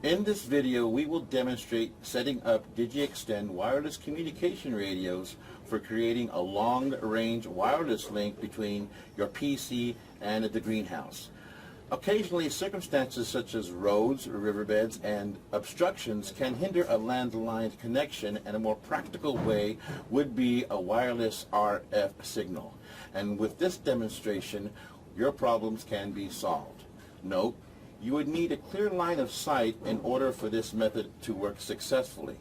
In this video, we will demonstrate setting up DigiExtend wireless communication radios for creating a long-range wireless link between your PC and the greenhouse. Occasionally, circumstances such as roads, riverbeds, and obstructions can hinder a landline connection, and a more practical way would be a wireless RF signal. And with this demonstration, your problems can be solved. Note, you would need a clear line of sight in order for this method to work successfully.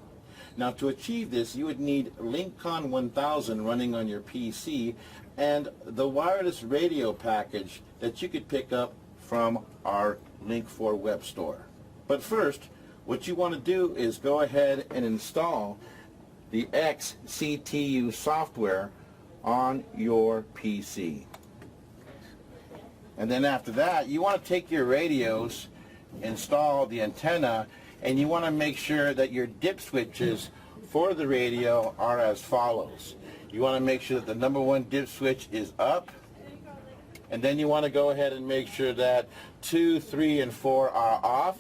Now, to achieve this, you would need LinkConn 1000 running on your PC and the wireless radio package that you could pick up from our Link4 web store. But first, what you want to do is go ahead and install the XCTU software on your PC. And then after that, you want to take your radios, install the antenna, and you want to make sure that your dip switches for the radio are as follows. You want to make sure that the number 1 dip switch is up, and then you want to go ahead and make sure that 2, 3, and 4 are off.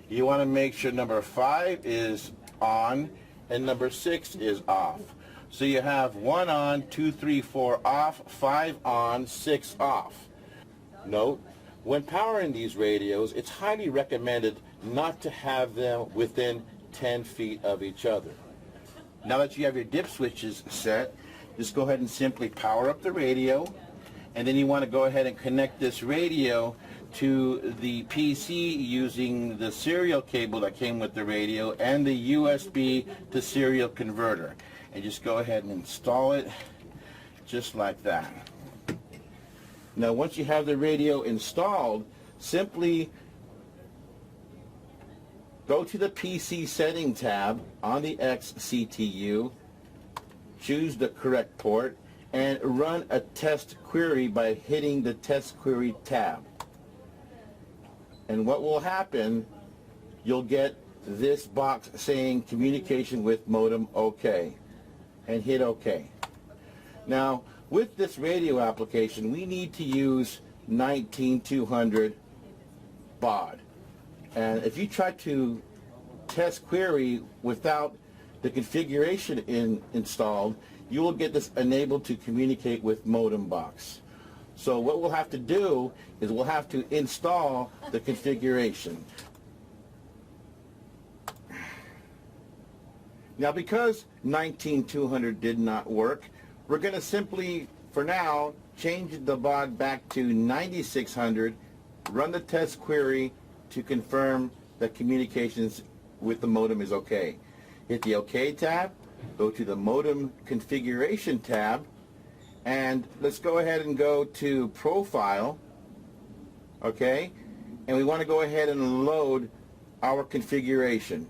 You want to make sure number 5 is on and number 6 is off. So you have 1 on, 2, 3, 4 off, 5 on, 6 off. Note, when powering these radios, it's highly recommended not to have them within 10 feet of each other. Now that you have your dip switches set, just go ahead and simply power up the radio, and then you want to go ahead and connect this radio to the PC using the serial cable that came with the radio and the USB to serial converter. And just go ahead and install it just like that. Now, once you have the radio installed, simply go to the PC setting tab on the XCTU, choose the correct port, and run a test query by hitting the test query tab. And what will happen, you'll get this box saying communication with modem OK, and hit OK. Now, with this radio application, we need to use 19200 baud. And if you try to test query without the configuration installed, you will get this enabled to communicate with modem box. So what we'll have to do is we'll have to install the configuration. Now, because 19200 did not work, we're going to simply, for now, change the baud back to 9600, run the test query to confirm that communications with the modem is okay. Hit the OK tab, go to the modem configuration tab, and let's go ahead and go to Profile, okay? And we want to go ahead and load our configuration.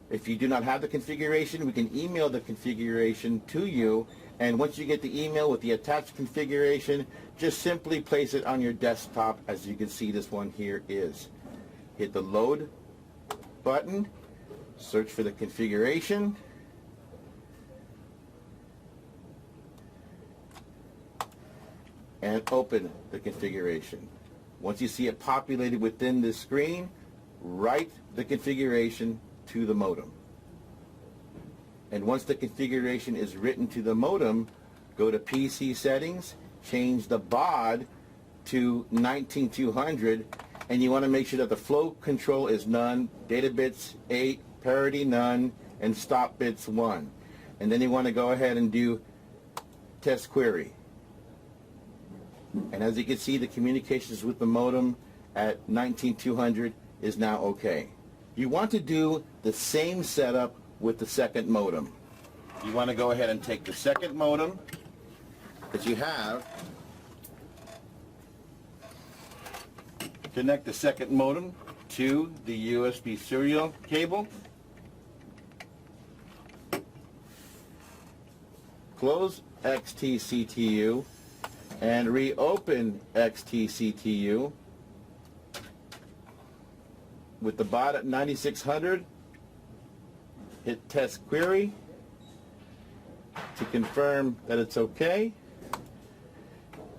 If you do not have the configuration, we can email the configuration to you, and once you get the email with the attached configuration, just simply place it on your desktop, as you can see this one here is. Hit the load button, search for the configuration, and open the configuration. Once you see it populated within the screen, write the configuration to the modem. And once the configuration is written to the modem, go to PC settings, change the baud to 19200, and you want to make sure that the flow control is none, data bits 8, parity none, and stop bits 1. And then you want to go ahead and do test query. And as you can see, the communications with the modem at 19200 is now okay. You want to do the same setup with the second modem. You want to go ahead and take the second modem that you have, connect the second modem to the USB serial cable, close XTCTU, and reopen XTCTU with the baud at 9600. Hit test query to confirm that it's okay,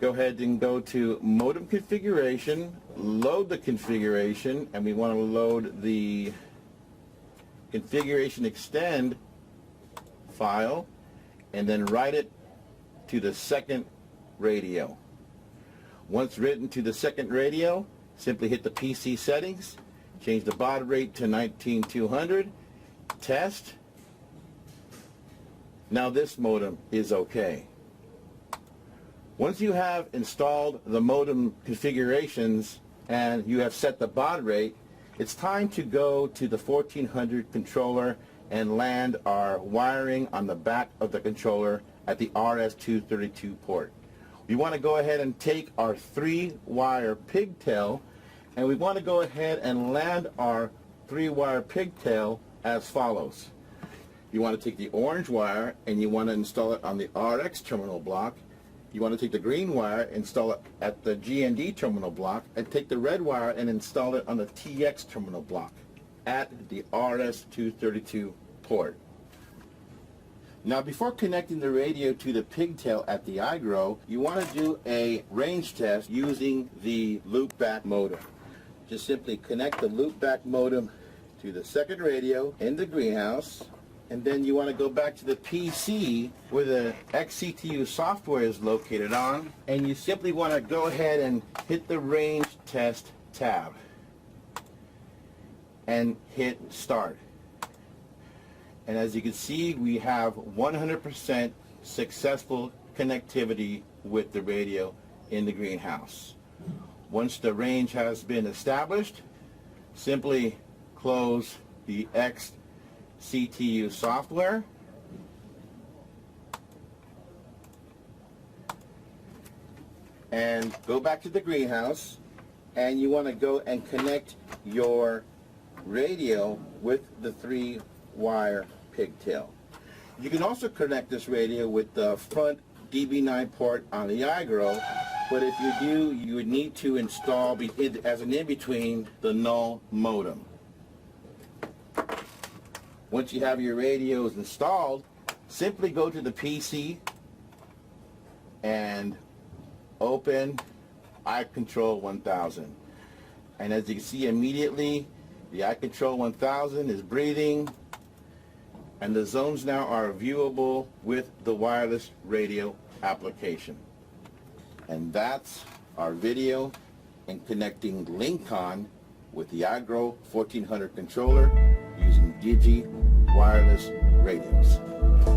go ahead and go to modem configuration, load the configuration, and we want to load the configuration extend file, and then write it to the second radio. Once written to the second radio, simply hit the PC settings, change the baud rate to 19200, test. Now this modem is okay. Once you have installed the modem configurations and you have set the baud rate, it's time to go to the 1400 controller and land our wiring on the back of the controller at the RS-232 port. We want to go ahead and take our 3-wire pigtail, and we want to go ahead and land our 3-wire pigtail as follows. You want to take the orange wire and you want to install it on the RX terminal block. You want to take the green wire, install it at the GND terminal block, and take the red wire and install it on the TX terminal block at the RS-232 port. Now, before connecting the radio to the pigtail at the iGrow, you want to do a range test using the loopback modem. Just simply connect the loopback modem to the second radio in the greenhouse, and then you want to go back to the PC where the XCTU software is located on, and you simply want to go ahead and hit the range test tab and hit start. And as you can see, we have 100% successful connectivity with the radio in the greenhouse. Once the range has been established, simply close the XCTU software and go back to the greenhouse, and you want to go and connect your radio with the 3-wire pigtail. You can also connect this radio with the front DB9 port on the iGrow, but if you do, you would need to install as an in-between the null modem. Once you have your radios installed, simply go to the PC and open iGrow1000. And as you can see immediately, the iGrow1000 is breathing, and the zones now are viewable with the wireless radio application. And that's our video in connecting LinkConn with the iGrow1400 controller using Digi Wireless Radios.